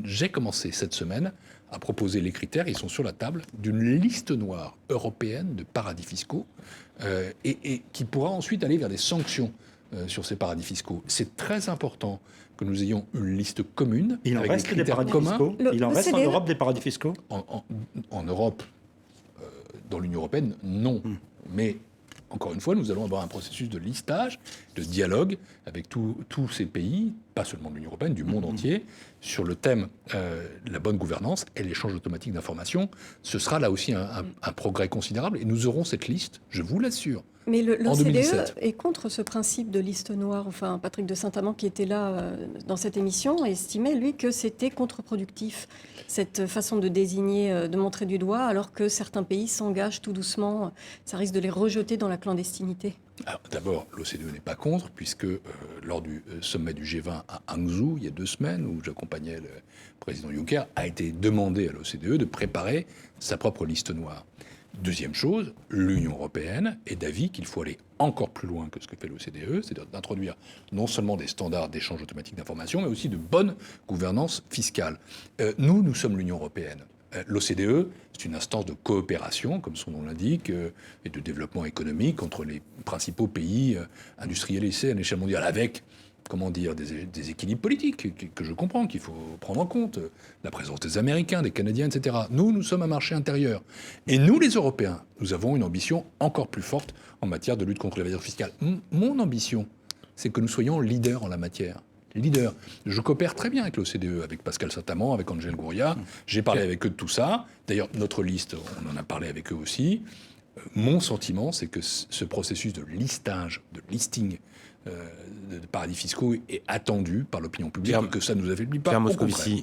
j'ai commencé cette semaine à proposer les critères, ils sont sur la table, d'une liste noire européenne de paradis fiscaux et qui pourra ensuite aller vers des sanctions sur ces paradis fiscaux. C'est très important que nous ayons une liste commune Il en avec reste des des critères paradis communs. fiscaux. Il en reste en Europe des paradis fiscaux. En Europe, dans l'Union européenne, non. Mais encore une fois, nous allons avoir un processus de listage, de dialogue avec tous ces pays, pas seulement de l'Union européenne, du monde entier, sur le thème de la bonne gouvernance et l'échange automatique d'informations. Ce sera là aussi un progrès considérable et nous aurons cette liste, je vous l'assure. Mais En l'OCDE 2017. est contre ce principe de liste noire. Enfin, Patrick de Saint-Amand, qui était là dans cette émission, estimait, lui, que c'était contre-productif, cette façon de désigner, de montrer du doigt, alors que certains pays s'engagent tout doucement. Ça risque de les rejeter dans la clandestinité. Alors, d'abord, l'OCDE n'est pas contre, puisque lors du sommet du G20 à Hangzhou, il y a 2 semaines, où j'accompagnais le président Juncker, a été demandé à l'OCDE de préparer sa propre liste noire. Deuxième chose, l'Union européenne est d'avis qu'il faut aller encore plus loin que ce que fait l'OCDE, c'est-à-dire d'introduire non seulement des standards d'échange automatique d'informations, mais aussi de bonne gouvernance fiscale. Nous sommes l'Union européenne. L'OCDE, c'est une instance de coopération, comme son nom l'indique, et de développement économique entre les principaux pays industrialisés à l'échelle mondiale, avec, comment dire, des équilibres politiques que je comprends, qu'il faut prendre en compte, la présence des Américains, des Canadiens, etc. Nous sommes un marché intérieur. Et nous, les Européens, nous avons une ambition encore plus forte en matière de lutte contre l'évasion fiscale. Mon ambition, c'est que nous soyons leaders en la matière. Leader. Je coopère très bien avec l'OCDE, avec Pascal Saint-Amand, avec Angel Gouria. J'ai parlé avec eux de tout ça. D'ailleurs, notre liste, on en a parlé avec eux aussi. Mon sentiment, c'est que ce processus de listage, de listing de paradis fiscaux est attendu par l'opinion publique et que ça ne nous affaiblit pas. Pierre Au Moscovici,